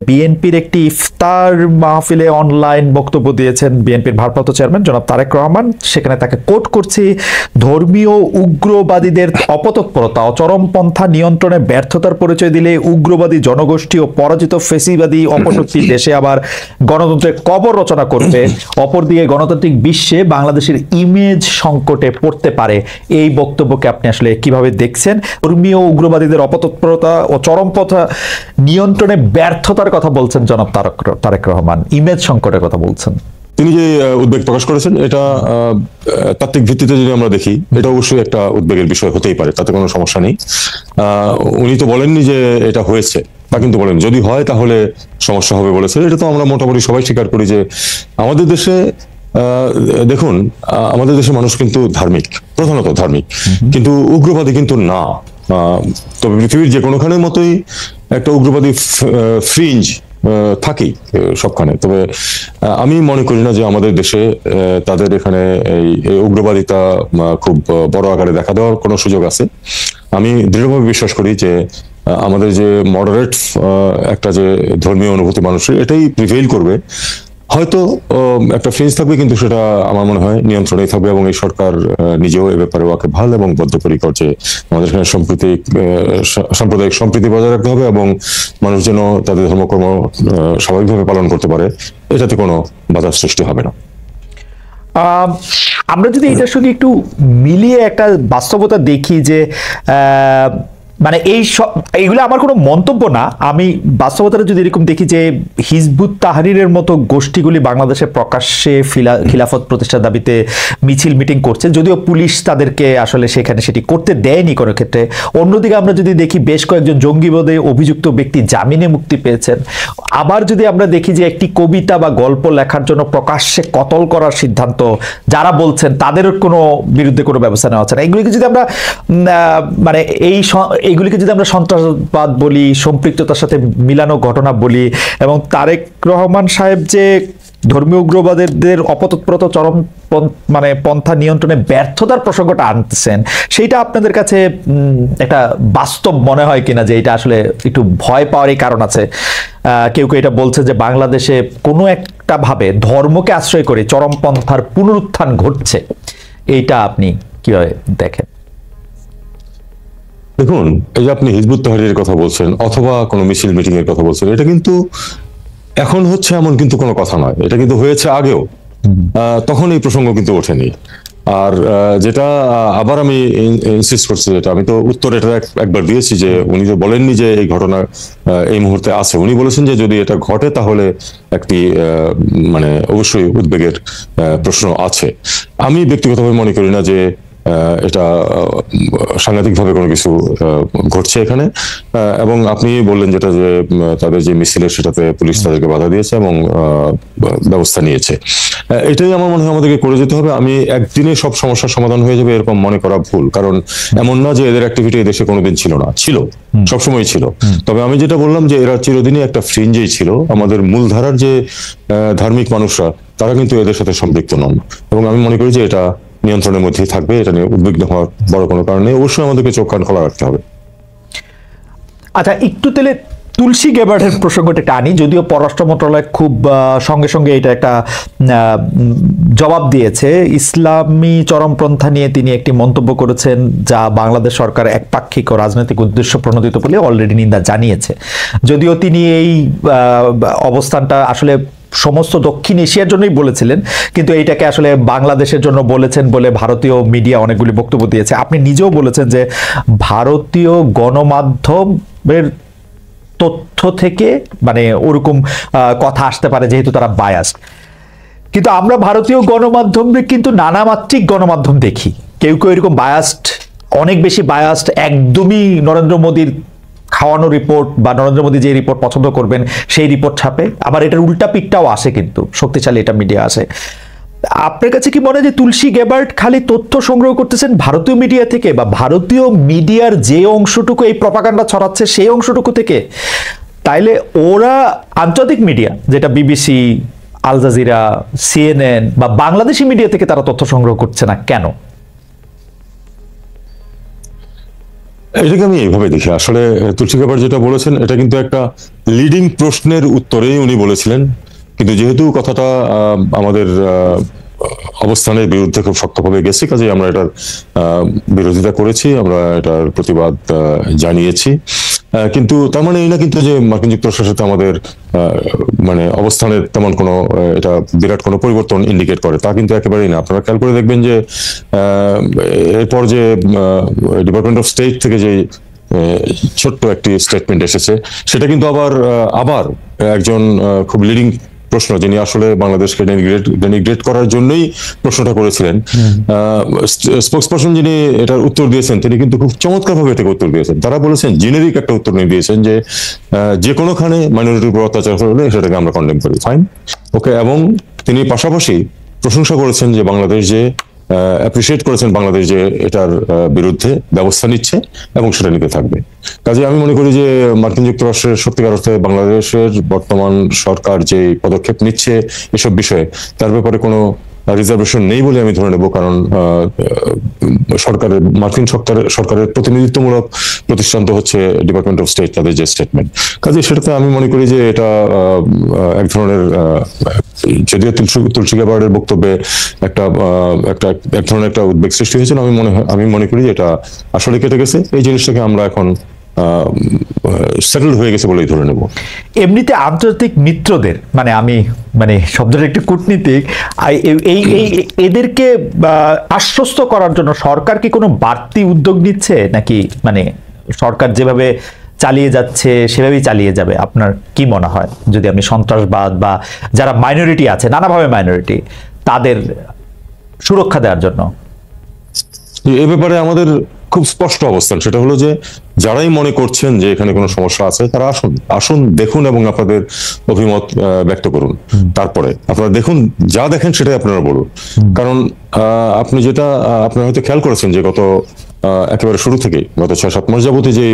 বিএনপির একটি ইফতার মাহফিলে অনলাইন বক্তব্য দিয়েছেন বিএনপির ভারপ্রাপ্ত চেয়ারম্যান জনাব তারেক রহমান। সেখানে তাকে কোট করছি, ধর্মীয় উগ্রবাদীদের অপতৎপরতা ও চরমপন্থা নিয়ন্ত্রণে ব্যর্থতার পরিচয় দিলে উগ্রবাদী জনগোষ্ঠী ও পরাজিত ফেসিবাদী অপশক্তি দেশে আবার গণতন্ত্রের কবর রচনা করবে, অপরদিকে গণতান্ত্রিক বিশ্বে বাংলাদেশের ইমেজ সংকটে পড়তে পারে। এই বক্তব্যকে আপনি আসলে কিভাবে দেখছেন? ধর্মীয় উগ্রবাদীদের অপতৎপরতা ও চরমপন্থা নিয়ন্ত্রণে ব্যর্থতার কথা বলছেন জনাব তারেক রহমান, ইমেজ সংকটের কথা বলছেন। তিনি যে উদ্বেগ প্রকাশ করেছেন এটা তাত্ত্বিক ভিত্তিতে যদি আমরা দেখি, এটা অবশ্যই একটা উদ্বেগের বিষয় হতেই পারে, তাতে কোনো সমস্যা নেই। উনি তো বলেননি যে এটা হয়েছে, তা কিন্তু বলেন যদি হয় তাহলে সমস্যা হবে বলেছে। এটা তো আমরা মোটামুটি সবাই স্বীকার করি যে আমাদের দেশে দেখুন, আমাদের দেশের মানুষ কিন্তু ধার্মিক, প্রধানত ধার্মিক, কিন্তু উগ্রবাদী কিন্তু না। তবে পৃথিবীর যে কোনোখানের মতোই একটা উগ্রবাদী ফ্রিঞ্জ থাকেই সবখানে। তবে আমি মনে করি না যে আমাদের দেশে তাদের এখানে এই উগ্রবাদিতা খুব বড় আকারে দেখা দেওয়ার কোনো সুযোগ আছে। আমি দৃঢ়ভাবে বিশ্বাস করি যে আমাদের যে মডারেট একটা যে ধর্মীয় অনুভূতি মানুষের, এটাই প্রিভেইল করবে। হয়তো একটা ফ্রেঞ্জ থাকবে, কিন্তু সেটা আমার মনে হয় নিয়ন্ত্রণেই থাকবে, এবং এই সরকার নিজেও এ ব্যাপারে ওয়াকিবহাল এবং বদ্ধপরিকর যে আমাদের এখানে সাম্প্রদায়িক সম্প্রীতি বজায় রাখতে হবে এবং মানুষ যেন তাদের ধর্মকর্ম স্বাভাবিকভাবে পালন করতে পারে, এটাতে কোনো বাধার সৃষ্টি হবে না। আমরা যদি এটার সঙ্গে একটু মিলিয়ে একটা বাস্তবতা দেখি যে মানে এইগুলো আমার কোনো মন্তব্য না, আমি বাস্তবতাটা যদি এরকম দেখি যে হিজবুত তাহরিরের মতো গোষ্ঠীগুলি বাংলাদেশে প্রকাশ্যে খিলাফত প্রতিষ্ঠার দাবিতে মিছিল মিটিং করছে, যদিও পুলিশ তাদেরকে আসলে সেখানে সেটি করতে দেয়নি কোনো ক্ষেত্রে। অন্যদিকে আমরা যদি দেখি বেশ কয়েকজন জঙ্গিবাদে অভিযুক্ত ব্যক্তি জামিনে মুক্তি পেয়েছেন। আবার যদি আমরা দেখি যে একটি কবিতা বা গল্প লেখার জন্য প্রকাশ্যে কতল করার সিদ্ধান্ত যারা বলছেন তাদের কোনো বিরুদ্ধে কোনো ব্যবস্থা নেওয়া হচ্ছে না। এগুলিকে যদি আমরা মানে এইগুলিকে যদি আমরা সন্ত্রাসবাদ বলি, সম্পৃক্ততার সাথে মিলানো ঘটনা বলি, এবং তারেক রহমান সাহেব যে ধর্মীয় উগ্রবাদের অপতৎপরতা চরম মানে পন্থা নিয়ন্ত্রণে ব্যর্থতার প্রসঙ্গটা আনতেছেন, সেইটা আপনাদের কাছে একটা বাস্তব মনে হয় কিনা যে এটা আসলে একটু ভয় পাওয়ারই কারণ আছে? কেউ কেউ এটা বলছে যে বাংলাদেশে কোনো একটা ভাবে ধর্মকে আশ্রয় করে চরমপন্থার পুনরুত্থান ঘটছে, এইটা আপনি কিভাবে দেখেন? দেখুন, এই যে আপনি হিজবুত তাহরীরের কথা বলছেন অথবা কোনো মিছিল মিটিং এর কথা বলছেন, এটা কিন্তু এখন হচ্ছে এমন কিন্তু কোনো কথা নয়, এটা কিন্তু হয়েছে আগেও, তখন এই প্রসঙ্গ কিন্তু ওঠেনি। আর যেটা আবার আমি ইনসিস্ট করছি, যেটা আমি তো উত্তর এটা একবার দিয়েছি যে উনি তো বলেননি যে এই ঘটনা এই মুহূর্তে আছে, উনি বলেছেন যে যদি এটা ঘটে তাহলে একটি মানে অবশ্যই উদ্বেগের প্রশ্ন আছে। আমি ব্যক্তিগতভাবে মনে করি না যে এটা সাংঘাতিকভাবে কোনো কিছু ঘটছে এখানে। এবং আপনি বললেন যেটা যে তাদের যে মিছিলের সেটাতে পুলিশ তাদেরকে বাধা দিয়েছে এবং ব্যবস্থা নিয়েছে, এটাই আমার মনে হয় আমাদেরকে করে যেতে হবে। আমি একদিনে সব সমস্যার সমাধান হয়ে যাবে এরকম মনে করা ভুল, কারণ এমন না যে এদের অ্যাক্টিভিটি এই দেশে কোনোদিন ছিল না, ছিল, সবসময় ছিল। তবে আমি যেটা বললাম যে এরা চিরদিনই একটা ফ্রিঞ্জেই ছিল। আমাদের মূলধারার যে ধার্মিক মানুষরা তারা কিন্তু এদের সাথে সম্পৃক্ত নন, এবং আমি মনে করি যে এটা নিয়ন্ত্রণের মধ্যেই থাকবে। এটা নিয়ে উদ্বিগ্ন হওয়ার বড় কোনো কারণ নেই, অবশ্যই আমাদেরকে চোখ কান খোলা রাখতে হবে। আচ্ছা, একটু তাহলে তুলসী গ্যাবার্ডের প্রসঙ্গটা টানি, যদিও পররাষ্ট্র মন্ত্রণালয় খুব সঙ্গে সঙ্গে এটা একটা জবাব দিয়েছে। ইসলামী চরমপন্থা নিয়ে তিনি একটি মন্তব্য করেছেন যা বাংলাদেশ সরকার একপাক্ষিক ও রাজনৈতিক উদ্দেশ্য প্রণোদিত বলে অলরেডি নিন্দা জানিয়েছে। যদিও তিনি এই অবস্থানটা আসলে সমস্ত দক্ষিণ এশিয়ার জন্যই বলেছিলেন, কিন্তু এইটাকে আসলে বাংলাদেশের জন্য বলেছেন বলে ভারতীয় মিডিয়া অনেকগুলি বক্তব্য দিয়েছে। আপনি নিজেও বলেছেন যে ভারতীয় গণমাধ্যমের তথ্য থেকে মানে ওরকম কথা আসতে পারে যেহেতু তারা বায়াসড। কিন্তু আমরা ভারতীয় গণমাধ্যমে কিন্তু নানামাত্রিক গণমাধ্যম দেখি, কেউ কেউ এরকম বায়াসড, অনেক বেশি বায়াসড, একদমই নরেন্দ্র মোদীর খাওয়ানো রিপোর্ট বা নরেন্দ্র মোদী যে রিপোর্ট পছন্দ করবেন সেই রিপোর্ট ছাপে। আবার এটার উল্টা পিঠটাও আসে, কিন্তু শক্তিশালী এটা মিডিয়া আসে। আপনার কাছে কি মনে হয় যে তুলসী গ্যাবার্ড খালি তথ্য সংগ্রহ করতেছেন ভারতীয় মিডিয়া থেকে, বা ভারতীয় মিডিয়ার যে অংশটুকু এই প্রপাগান্ডা ছড়াচ্ছে সেই অংশটুকু থেকে? তাইলে ওরা আন্তর্জাতিক মিডিয়া যেটা বিবিসি, আল জাজিরা, সিএনএন বা বাংলাদেশি মিডিয়া থেকে তারা তথ্য সংগ্রহ করছে না কেন? এটাকে আমি এইভাবে দেখি, আসলে তুলসী গাবার্ড যেটা বলেছেন এটা কিন্তু একটা লিডিং প্রশ্নের উত্তরেই উনি বলেছিলেন, কিন্তু যেহেতু কথাটা আমাদের অবস্থানের বিরুদ্ধে খুব শক্তভাবে গেছে, কাজে আমরা এটার বিরোধিতা করেছি, আমরা এটার প্রতিবাদ জানিয়েছি। কিন্তু তার মানে এই না কিন্তু যে মার্কিন যুক্তরাষ্ট্রের সাথে আমাদের মানে অবস্থানের তেমন কোনো এটা বিরাট কোনো পরিবর্তন ইন্ডিকেট করে, তা কিন্তু একেবারেই না। আপনারা খেয়াল করে দেখবেন যে এরপর যে ডিপার্টমেন্ট অফ স্টেট থেকে যে ছোট্ট একটি স্টেটমেন্ট এসেছে, সেটা কিন্তু আবার একজন খুব লিডিং প্রশ্ন, যিনি আসলে বাংলাদেশকে ডেনিগ্রেট করার জন্যই প্রশ্নটা করেছিলেন, স্পোক্সপারসন যিনি এটার উত্তর দিয়েছেন, তিনি কিন্তু খুব চমৎকার ভাবে এটাকে উত্তর দিয়েছেন। তারা বলেছেন, জেনেরিক একটা উত্তর নিয়ে দিয়েছেন যে কোনোখানে মাইনরিটির উপর অত্যাচার হলে সেটাকে আমরা কন্ডেম করি, ফাইন, ওকে। এবং তিনি পাশাপাশি প্রশংসা করেছেন যে বাংলাদেশ যে অ্যাপ্রিসিয়েট করেছেন বাংলাদেশ যে এটার বিরুদ্ধে ব্যবস্থা নিচ্ছে এবং সেটা নিতে থাকবে। কাজে আমি মনে করি যে মার্কিন যুক্তরাষ্ট্রের সত্যিকার অর্থে বাংলাদেশের বর্তমান সরকার যে পদক্ষেপ নিচ্ছে এসব বিষয়ে, তার ব্যাপারে কোনো রিজার্ভেশন নেই বলে আমি ধরে নেব, কারণ মার্কিন সরকারের প্রতিনিধিত্বমূলক প্রতিষ্ঠান তো হচ্ছে ডিপার্টমেন্ট অফ স্টেট, তাদের যে স্টেটমেন্ট, কাজে সেটাতে আমি মনে করি যে এটা এক ধরনের, যদিও তুলসী গাবার্ডের বক্তব্যে এক ধরনের একটা উদ্বেগ সৃষ্টি হয়েছিল, আমি মনে করি যে এটা আসলে কেটে গেছে, এই জিনিসটাকে আমরা এখন সেটেল হয়ে গেছে বলেই ধরে নেব। এমনিতে আন্তর্জাতিক মিত্রদের মানে শব্দটা একটু কূটনীতিক, এদেরকে আশ্বস্ত করার জন্য সরকার কি কোনো বাড়তি উদ্যোগ নিচ্ছে, নাকি মানে সরকার যেভাবে চালিয়ে যাচ্ছে সেভাবেই চালিয়ে যাবে? আপনার কি মনে হয়, যদি আমি সন্ত্রাসবাদ বা যারা মাইনরিটি আছে, নানাভাবে মাইনরিটি, তাদের সুরক্ষা দেওয়ার জন্য? এ ব্যাপারে আমাদের খুব স্পষ্ট অবস্থান, সেটা হলো যে যারাই মনে করছেন যে এখানে কোনো সমস্যা আছে, তারা আসুন দেখুন এবং আপনাদের অভিমত ব্যক্ত করুন। তারপরে আপনারা দেখুন, যা দেখেন সেটাই আপনারা বলুন। কারণ আপনারা হয়তো খেয়াল করেছেন যে গত একেবারে শুরু থেকেই গত 6-7 মাস যাবতীয় যে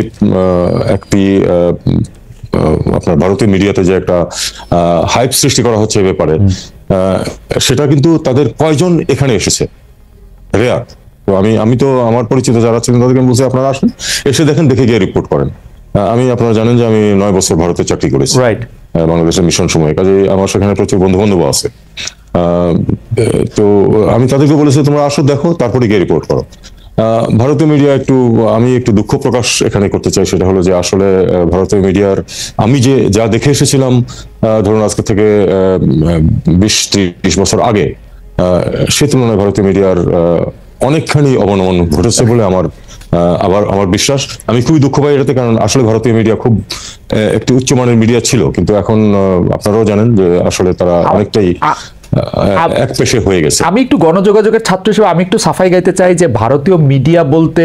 একটি আপনার ভারতীয় মিডিয়াতে যে একটা হাইপ সৃষ্টি করা হচ্ছে এ ব্যাপারে, সেটা কিন্তু তাদের কয়জন এখানে এসেছে রেয়ার। তো আমি তো আমার পরিচিত যারা ছিলেন তাদেরকে বলছি, আপনারা আসুন, এসে দেখেন, দেখে গিয়ে রিপোর্ট করেন। আপনারা জানেন যে আমি 9 বছর ভারতে চাকরি করেছি, বাংলাদেশের মিশন সময়ে, কাজে আমার সেখানে প্রচুর বন্ধু বান্ধব আছে। তো আমি তাদেরকে বলেছি, তোমরা আসো, দেখো, তারপরে গিয়ে রিপোর্ট করো। ভারতীয় মিডিয়া আমি একটু দুঃখ প্রকাশ এখানে করতে চাই, সেটা হলো যে আসলে ভারতীয় মিডিয়ার আমি যা দেখে এসেছিলাম ধরুন আজকে থেকে 20-30 বছর আগে, সে তুলনায় ভারতীয় মিডিয়ার অনেকখানি অবনমন ঘটেছে বলে আমার বিশ্বাস। আমি খুবই দুঃখ পাই এটাতে, কারণ আসলে ভারতীয় মিডিয়া খুব একটি উচ্চমানের মিডিয়া ছিল, কিন্তু এখন আপনারাও জানেন যে আসলে তারা অনেকটাই এক পেশে হয়ে গেছে। আমি একটু গণযোগাযোগের ছাত্র হিসেবে আমি একটু সাফাই গাইতে চাই যে ভারতীয় মিডিয়া বলতে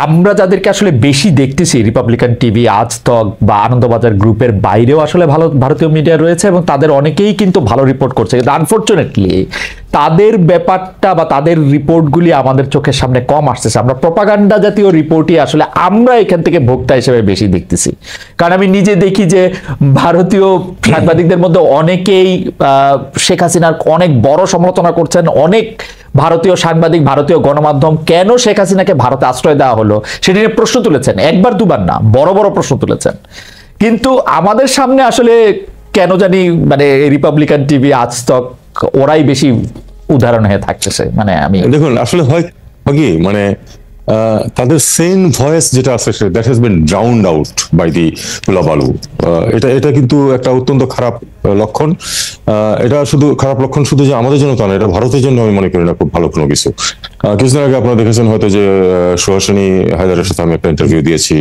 আমরা যাদেরকে আসলে বেশি দেখতেছি, রিপাবলিকান টিভি, আজ তক বা আনন্দবাজার গ্রুপের বাইরেও আসলে ভারতীয় মিডিয়া রয়েছে এবং তাদের অনেকেই কিন্তু ভালো রিপোর্ট করছে, কিন্তু আনফরচুনেটলি তাদের ব্যাপারটা বা তাদের রিপোর্টগুলি আমাদের চোখের সামনে কম আসতেছে। আমরা প্রপাগান্ডা জাতীয় রিপোর্টই আসলে আমরা এখান থেকে ভোক্তা হিসেবে বেশি দেখতেছি। কারণ আমি নিজে দেখি যে ভারতীয় সাংবাদিকদের মধ্যে অনেকেই শেখ হাসিনার অনেক বড় সমালোচনা করছেন। অনেক ভারতীয় সাংবাদিক, ভারতীয় গণমাধ্যম কেন শেখ হাসিনাকে ভারতে আশ্রয় দেওয়া হলো সেটি নিয়ে প্রশ্ন তুলেছেন, একবার দুবার না, বড় বড় প্রশ্ন তুলেছেন। কিন্তু আমাদের সামনে আসলে কেন জানি মানে রিপাবলিকান টিভি, আজ তক ওরাই বেশি উদাহরণ হয়ে থাকতেছে। মানে আমি দেখুন, আসলে হয় কি, মানে তাদের সেন ভয়েস যেটা আছে that has been drowned out by the hullabaloo. এটা কিন্তু একটা অত্যন্ত খারাপ লক্ষণ। এটা শুধু খারাপ লক্ষণ শুধু যে আমাদের জন্য তা না, এটা ভারতের জন্য আমি মনে করি না খুব ভালো কোনো কিছু। কিছুদিন আগে আপনারা দেখেছেন হয়তো যে সুহাসিনী হায়দারের সাথে আমি একটা ইন্টারভিউ দিয়েছি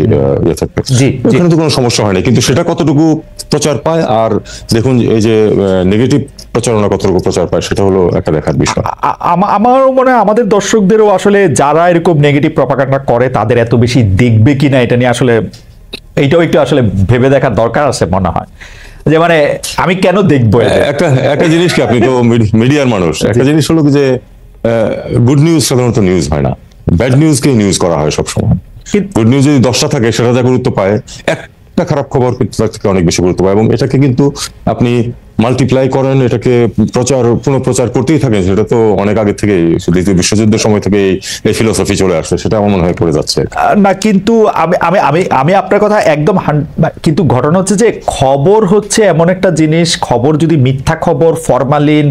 ইয়ে থাকবে, এখানে তো কোনো সমস্যা হয়নি, কিন্তু সেটা কতটুকু প্রচার পায় আর দেখুন এই যে নেগেটিভ প্রচারণা কতটুকু প্রচার পায়, সেটা হলো একটা দেখার বিষয়। আমার মনে হয় আমাদের দর্শকদেরও আসলে যারা এরকম নেগেটিভ প্রপাগান্ডা করে তাদের এত বেশি দেখবে কিনা এটা নিয়ে আসলে এইটাও একটু আসলে ভেবে দেখার দরকার আছে মনে হয়। যে মানে আমি কেন দেখবো? একটা জিনিস কি, আপনি তো মিডিয়ার মানুষ, একটা জিনিস হলো যে গুড নিউজ সাধারণত নিউজ হয় না, ব্যাড নিউজকে নিউজ করা হয় সবসময়। গুড নিউজ যদি 10টা থাকে সেটা যা গুরুত্ব পায়, একটা খারাপ খবর কিন্তু তার থেকে অনেক বেশি গুরুত্ব পায়। এবং এটাকে কিন্তু আপনি মাল্টিপ্লাই করেন, এটাকে পুনঃপ্রচার করতেই থাকেন, সেটা তো অনেক আগে থেকে দ্বিতীয় বিশ্বযুদ্ধের সময় থেকে এই ফিলোসফি চলে আসছে, সেটা আমার মনে হয় করে যাচ্ছে। না, কিন্তু আমি আমি আমি আমি আপনার কথা একদম কিন্তু ঘটনা হচ্ছে যে খবর হচ্ছে এমন একটা জিনিস, খবর যদি মিথ্যা খবর, ফরমালিন,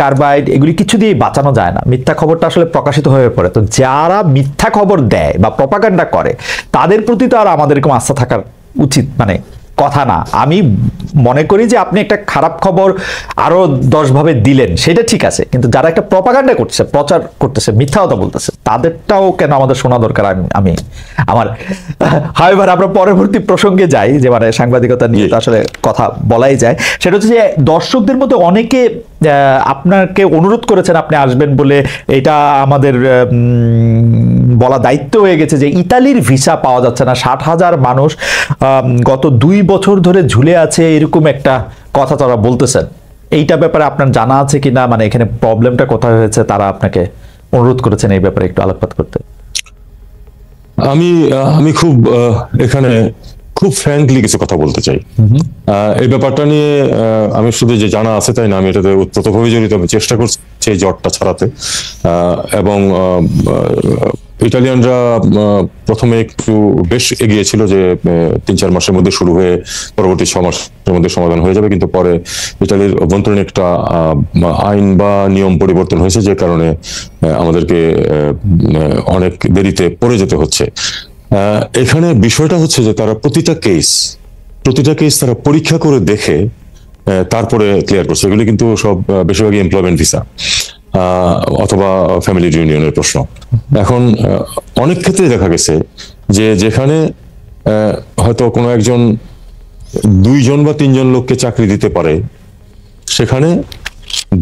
কার্বাইড, এগুলি কিছু দিয়ে বাঁচানো যায় না। মিথ্যা খবরটা আসলে প্রকাশিত হয়ে পড়ে। তো যারা মিথ্যা খবর দেয় বা প্রপাগান্ডা করে তাদের প্রতি তো আর আমাদের এরকম আস্থা থাকার উচিত মানে কথা না। আমি মনে করি যে আপনি একটা খারাপ খবর আরো 10 ভাবে দিলেন, সেটা ঠিক আছে, কিন্তু যারা একটা প্রপাগান্ডা করছে, প্রচার করতেছে, মিথ্যা কথা বলতেছে, তাদেরটাও কেন আমাদের শোনা দরকার? আমি আমার হাইবার আমরা পরবর্তী প্রসঙ্গে যাই, যে মানে সাংবাদিকতা নিয়ে তো আসলে কথা বলাই যায়। সেটা হচ্ছে যে দর্শকদের মধ্যে অনেকে আপনাকে অনুরোধ করেছেন আপনি আসবেন বলে, এটা আমাদের বলা দায়িত্ব হয়ে গেছে যে ইতালির ভিসা পাওয়া যাচ্ছে না, 60,000 মানুষ গত 2 বছর ধরে ঝুলে আছে, এরকম একটা কথা তারা বলতেছেন। এইটা ব্যাপারে আপনার জানা আছে কিনা, মানে এখানে প্রবলেমটা কোথায় হয়েছে, তারা আপনাকে অনুরোধ করেছেন এই ব্যাপারে একটু আলোকপাত করতে? আমি খুব এখানে খুব ফ্র্যাঙ্কলি কিছু কথা বলতে চাই। এই ব্যাপারটা নিয়ে আমি শুধু যে জানা আছে তাই না, আমি এটাতে ওতপ্রোতভাবে জড়িত। আমি চেষ্টা করছি এই জটটা ছাড়াতে, এবং ইটালিয়ানরা প্রথমে একটু বেশ এগিয়েছিল যে 3-4 মাসের মধ্যে শুরু হয়ে পরবর্তী 6 মাসের মধ্যে সমাধান হয়ে যাবে, কিন্তু পরে ইটালির অভ্যন্তরীণ একটা আইন বা নিয়ম পরিবর্তন হয়েছে, যে কারণে আমাদেরকে অনেক দেরিতে পড়ে যেতে হচ্ছে। এখানে বিষয়টা হচ্ছে যে তারা প্রতিটা কেস তারা পরীক্ষা করে দেখে তারপরে ক্লিয়ার করছে। এগুলি কিন্তু সব বেশিরভাগই এমপ্লয়মেন্ট ভিসা অথবা ফ্যামিলি ইউনিয়নের প্রশ্ন। এখন অনেক ক্ষেত্রে দেখা গেছে যে যেখানে হয়তো কোনো একজন 2 জন বা 3 জন লোককে চাকরি দিতে পারে, সেখানে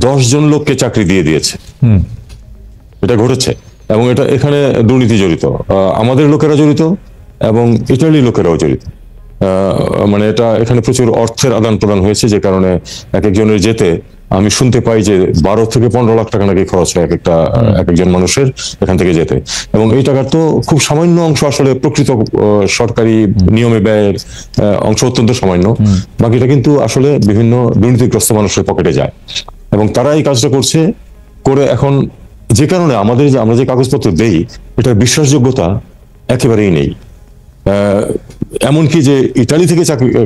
10 জন লোককে চাকরি দিয়ে দিয়েছে। এটা ঘটেছে, এবং এটা এখানে দুর্নীতি জড়িত, আমাদের লোকেরা জড়িত এবং ইটালির লোকেরাও জড়িত। মানে এটা এখানে প্রচুর অর্থের আদান প্রদান হয়েছে, যে কারণে এক একজনের যেতে আমি শুনতে পাই যে 12 থেকে 15 লাখ টাকা নাকি খরচ হয় এক একজন মানুষের এখান থেকে যেতে। এবং এই টাকার তো খুব সামান্য অংশ আসলে প্রকৃত সরকারি নিয়মে ব্যয়ের অংশ, অত্যন্ত সামান্য। বাকিটা কিন্তু আসলে বিভিন্ন দুর্নীতিগ্রস্ত মানুষের পকেটে যায়, এবং তারা এই কাজটা করছে করে এখন, যে কারণে আমরা যে কাগজপত্র দেই এটার বিশ্বাসযোগ্যতা একেবারেই নেই। এমনকি যে ইটালি থেকে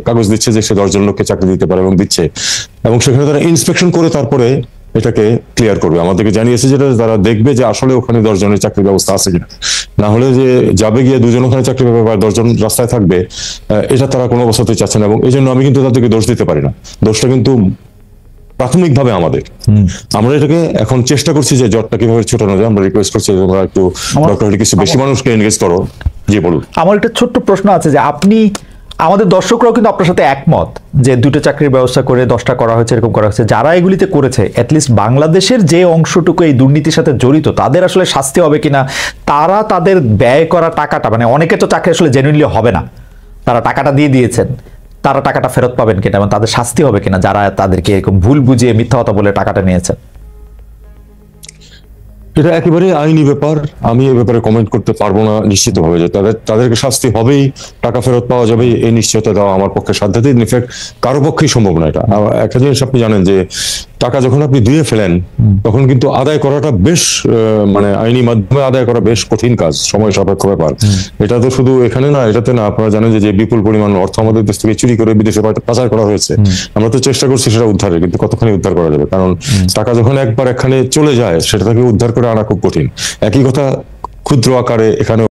কাগজ দিচ্ছে যে সে 10 জন লোককে চাকরি দিতে পারে এবং দিচ্ছে, এবং সেখানে তারা ইন্সপেকশন করে তারপরে এটাকে ক্লিয়ার করবে। আমাদেরকে জানিয়েছে যেটা তারা দেখবে যে আসলে ওখানে 10 জনের চাকরির ব্যবস্থা আছে কিনা। না হলে যে যাবে গিয়ে 2 জন ওখানে চাকরি পাবে বা 10 জন রাস্তায় থাকবে, এটা তারা কোনো অবস্থাতেই চাচ্ছে না। এবং এই জন্য আমি কিন্তু তাদেরকে দোষ দিতে পারি না, দোষটা কিন্তু প্রাথমিকভাবে আমরা এটাকে এখন চেষ্টা করছি যে জটটা কিভাবে ছোটানো যায়। আমরা রিকোয়েস্ট করছি তোমরা একটু ডক্টর কিছু বেশি মানুষকে এনগেজ করো। জি বলুন। আমার একটা ছোট্ট প্রশ্ন আছে, যে আপনি, আমাদের দর্শকরাও কিন্তু আপনার সাথে একমত যে 2টা চাকরির ব্যবস্থা করে 10টা করা হয়েছে, এরকম করা হয়েছে। যারা এগুলিতে করেছে, অ্যাটলিস্ট বাংলাদেশের যে অংশটুকু এই দুর্নীতির সাথে জড়িত, তাদের আসলে শাস্তি হবে কিনা, তারা তাদের ব্যয় করা টাকাটা, মানে অনেকে তো চাকরি আসলে জেনুইনলি হবে না, তারা টাকাটা দিয়ে দিয়েছেন, তারা টাকাটা ফেরত পাবেন কিনা এবং তাদের শাস্তি হবে কিনা যারা তাদেরকে এরকম ভুল বুঝিয়ে মিথ্যা কথা বলে টাকাটা নিয়েছেন? এটা একেবারে আইনি ব্যাপার, আমি এ ব্যাপারে কমেন্ট করতে পারবো না নিশ্চিতভাবে। যে তাদেরকে শাস্তি হবেই, টাকা ফেরত পাওয়া যাবে, এই নিশ্চয়তা দেওয়া আমার পক্ষে সাধ্যতেই, ইনফ্যাক্ট কারো পক্ষেই সম্ভব না এটা। একটা জিনিস আপনি জানেন যে টাকা যখন আপনি ধুয়ে ফেলেন তখন কিন্তু আদায় করাটা বেশ, মানে আইনি মাধ্যমে আদায় করা বেশ কঠিন কাজ, সময় সাপেক্ষ ব্যাপার। এটা তো শুধু এখানে না, এটাতে না, আপনারা জানেন যে বিপুল পরিমাণ অর্থ আমাদের দেশ থেকে চুরি করে বিদেশে পাচার করা হয়েছে। আমরা তো চেষ্টা করছি সেটা উদ্ধারের, কিন্তু কতখানি উদ্ধার করা যাবে? কারণ টাকা যখন একবার এখানে চলে যায় সেটা থেকে উদ্ধার করে আনা খুব কঠিন। একই কথা ক্ষুদ্র আকারে এখানে